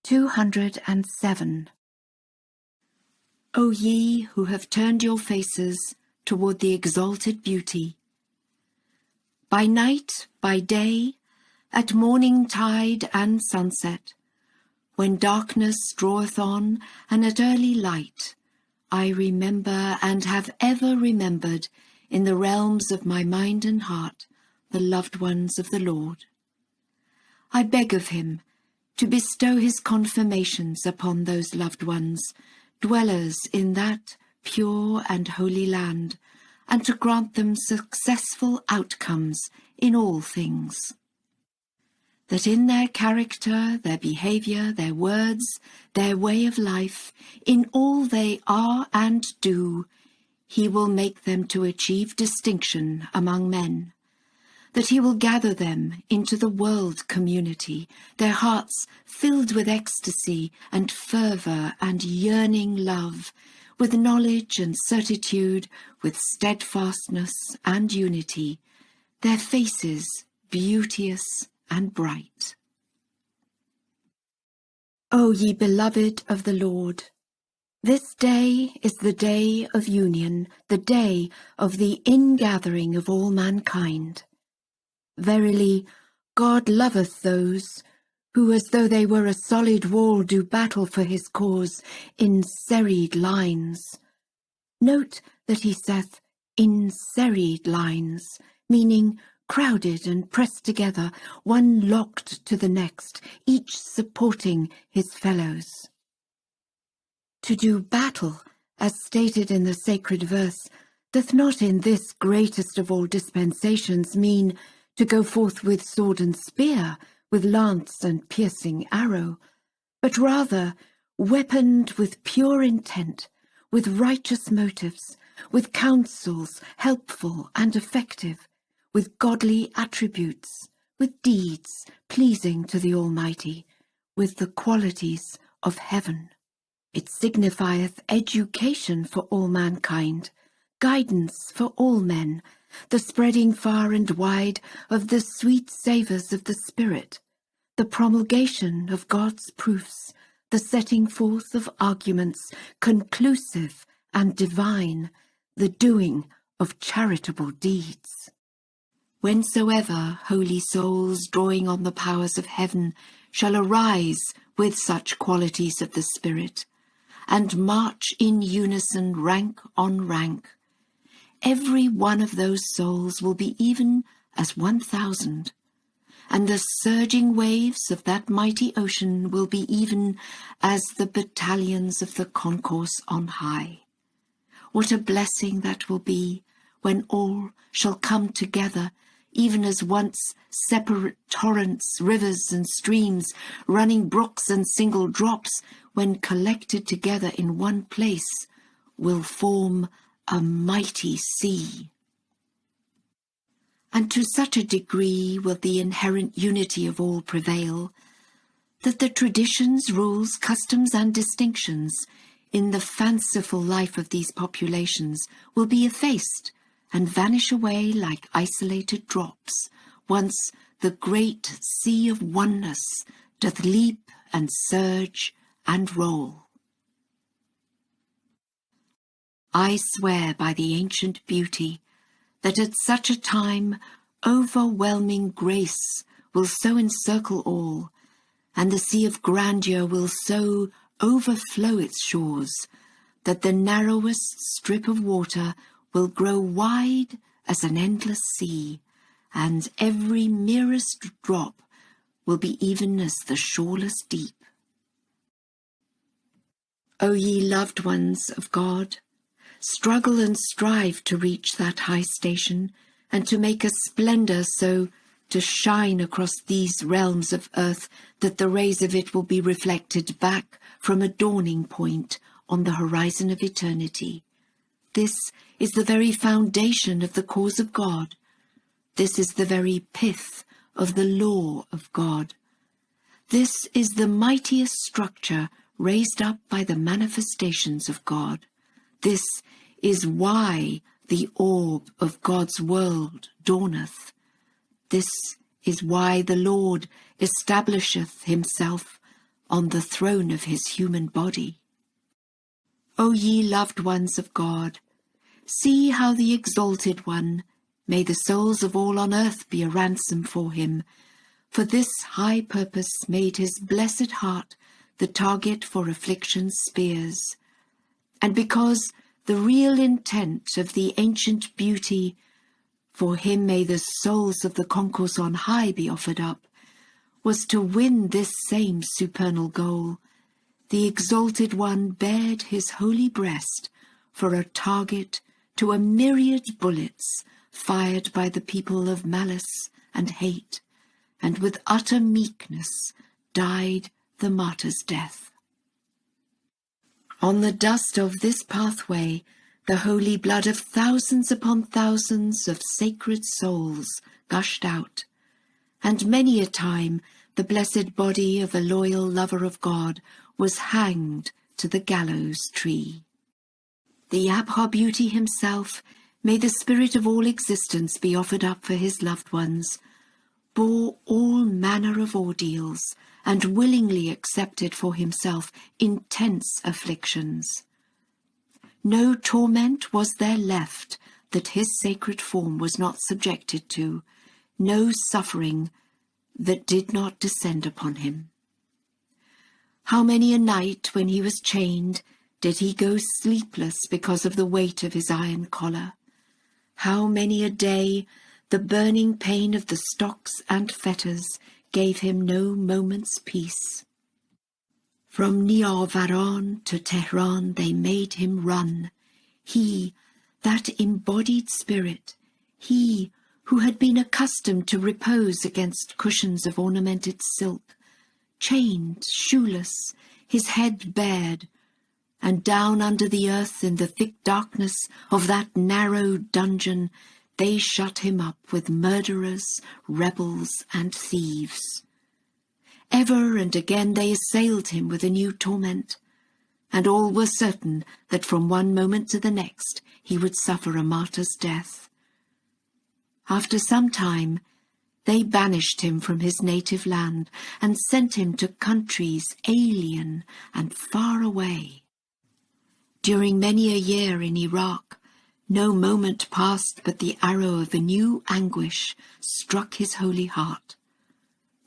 207. O ye who have turned your faces toward the exalted beauty, by night, by day, at morning tide and sunset, when darkness draweth on, and at early light, I remember and have ever remembered in the realms of my mind and heart the loved ones of the Lord. I beg of him to bestow his confirmations upon those loved ones, dwellers in that pure and holy land, and to grant them successful outcomes in all things. That in their character, their behaviour, their words, their way of life, in all they are and do, he will make them to achieve distinction among men. That he will gather them into the world community, their hearts filled with ecstasy and fervour and yearning love, with knowledge and certitude, with steadfastness and unity, their faces beauteous and bright. O ye beloved of the Lord, this day is the day of union, the day of the ingathering of all mankind. Verily, God loveth those who, as though they were a solid wall, do battle for his cause in serried lines. Note that he saith in serried lines, meaning crowded and pressed together, one locked to the next, each supporting his fellows. To do battle, as stated in the sacred verse, doth not in this greatest of all dispensations mean to go forth with sword and spear, with lance and piercing arrow, but rather weaponed with pure intent, with righteous motives, with counsels helpful and effective, with godly attributes, with deeds pleasing to the Almighty, with the qualities of heaven. It signifieth education for all mankind, guidance for all men, the spreading far and wide of the sweet savours of the Spirit, the promulgation of God's proofs, the setting forth of arguments conclusive and divine, the doing of charitable deeds. Whensoever holy souls drawing on the powers of heaven shall arise with such qualities of the Spirit, and march in unison rank on rank, every one of those souls will be even as 1,000, and the surging waves of that mighty ocean will be even as the battalions of the concourse on high. What a blessing that will be when all shall come together, even as once separate torrents, rivers and streams, running brooks and single drops, when collected together in one place, will form a mighty sea. And to such a degree will the inherent unity of all prevail, that the traditions, rules, customs and distinctions in the fanciful life of these populations will be effaced and vanish away like isolated drops, once the great sea of oneness doth leap and surge and roll. I swear by the ancient beauty that at such a time overwhelming grace will so encircle all, and the sea of grandeur will so overflow its shores, that the narrowest strip of water will grow wide as an endless sea, and every merest drop will be even as the shoreless deep. O ye loved ones of God, struggle and strive to reach that high station, and to make a splendour so to shine across these realms of earth that the rays of it will be reflected back from a dawning point on the horizon of eternity. This is the very foundation of the cause of God. This is the very pith of the law of God. This is the mightiest structure raised up by the manifestations of God. This is why the orb of God's world dawneth. This is why the Lord establisheth himself on the throne of his human body. O ye loved ones of God, see how the Exalted One, may the souls of all on earth be a ransom for him, for this high purpose made his blessed heart the target for affliction's spears, and because the real intent of the ancient beauty, for him may the souls of the concourse on high be offered up, was to win this same supernal goal, the Exalted One bared his holy breast for a target to a myriad bullets fired by the people of malice and hate, and with utter meekness died the martyr's death. On the dust of this pathway, the holy blood of thousands upon thousands of sacred souls gushed out, and many a time the blessed body of a loyal lover of God was hanged to the gallows tree. The Abha Beauty himself, may the spirit of all existence be offered up for his loved ones, bore all manner of ordeals, and willingly accepted for himself intense afflictions. No torment was there left that his sacred form was not subjected to, no suffering that did not descend upon him. How many a night when he was chained did he go sleepless because of the weight of his iron collar? How many a day the burning pain of the stocks and fetters gave him no moment's peace? From Niavaran to Tehran they made him run. He, that embodied spirit, he who had been accustomed to repose against cushions of ornamented silk, chained, shoeless, his head bared, and down under the earth in the thick darkness of that narrow dungeon they shut him up with murderers, rebels, and thieves. Ever and again they assailed him with a new torment, and all were certain that from one moment to the next he would suffer a martyr's death. After some time, they banished him from his native land and sent him to countries alien and far away. During many a year in Iraq, no moment passed but the arrow of a new anguish struck his holy heart.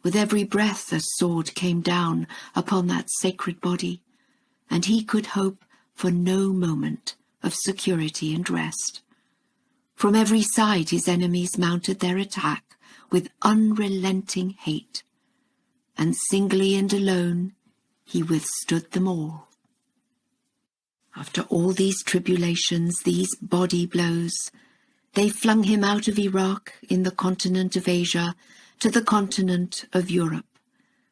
With every breath a sword came down upon that sacred body, and he could hope for no moment of security and rest. From every side his enemies mounted their attack with unrelenting hate, and singly and alone he withstood them all. After all these tribulations, these body blows, they flung him out of Iraq in the continent of Asia to the continent of Europe,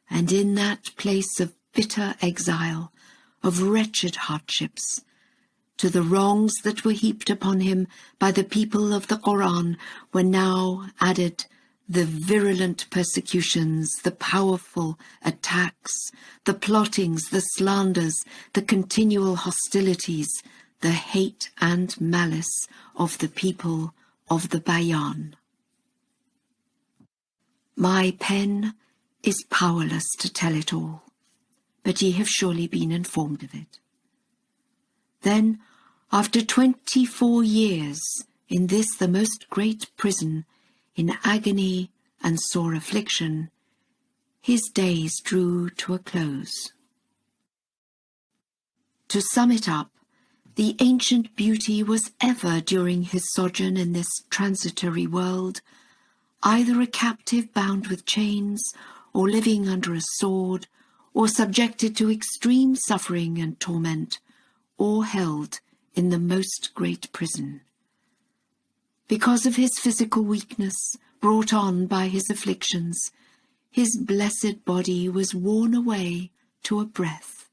and in that place of bitter exile, of wretched hardships, to the wrongs that were heaped upon him by the people of the Koran were now added the virulent persecutions, the powerful attacks, the plottings, the slanders, the continual hostilities, the hate and malice of the people of the Bayan. My pen is powerless to tell it all, but ye have surely been informed of it. Then, after 24 years in this the most great prison, in agony and sore affliction, his days drew to a close. To sum it up, the ancient beauty was ever during his sojourn in this transitory world, either a captive bound with chains, or living under a sword, or subjected to extreme suffering and torment, or held in the most great prison. Because of his physical weakness, brought on by his afflictions, his blessed body was worn away to a breath.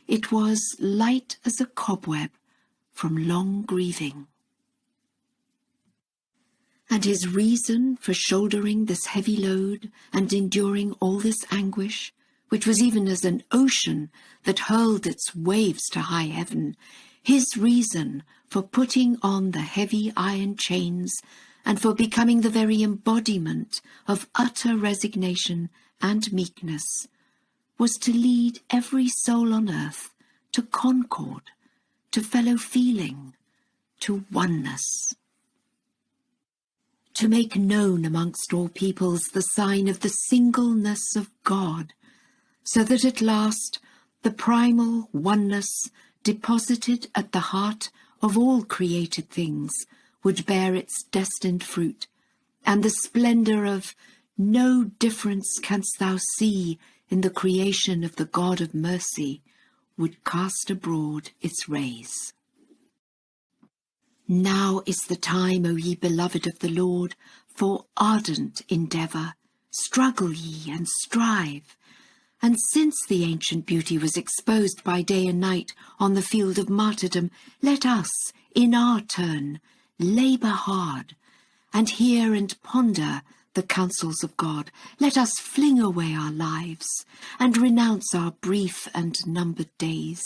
It was light as a cobweb from long grieving. And his reason for shouldering this heavy load and enduring all this anguish, which was even as an ocean that hurled its waves to high heaven, his reason for putting on the heavy iron chains and for becoming the very embodiment of utter resignation and meekness, was to lead every soul on earth to concord, to fellow feeling, to oneness. To make known amongst all peoples the sign of the singleness of God, so that at last the primal oneness deposited at the heart of all created things would bear its destined fruit, and the splendour of "no difference canst thou see in the creation of the God of mercy" would cast abroad its rays. Now is the time, O ye beloved of the Lord, for ardent endeavour. Struggle ye and strive. And since the ancient beauty was exposed by day and night on the field of martyrdom, let us, in our turn, labour hard, and hear and ponder the counsels of God. Let us fling away our lives, and renounce our brief and numbered days.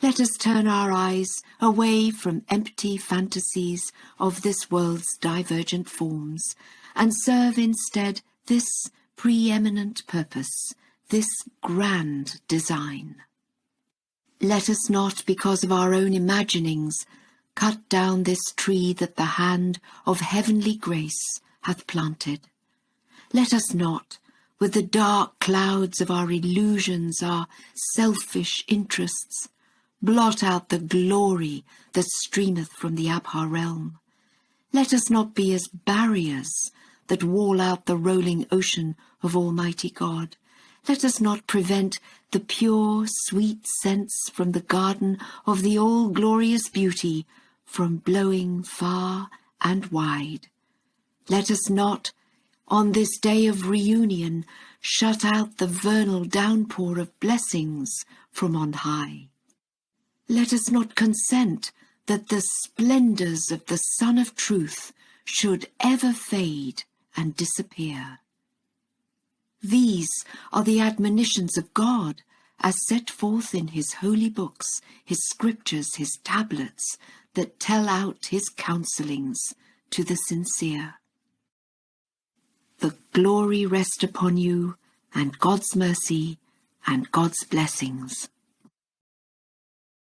Let us turn our eyes away from empty fantasies of this world's divergent forms, and serve instead this preeminent purpose, this grand design. Let us not, because of our own imaginings, cut down this tree that the hand of heavenly grace hath planted. Let us not, with the dark clouds of our illusions, our selfish interests, blot out the glory that streameth from the Abha realm. Let us not be as barriers that wall out the rolling ocean of Almighty God. Let us not prevent the pure, sweet scents from the garden of the all-glorious beauty from blowing far and wide. Let us not, on this day of reunion, shut out the vernal downpour of blessings from on high. Let us not consent that the splendours of the Sun of Truth should ever fade and disappear. These are the admonitions of God, as set forth in his holy books, his scriptures, his tablets, that tell out his counsellings to the sincere. The glory rest upon you, and God's mercy, and God's blessings.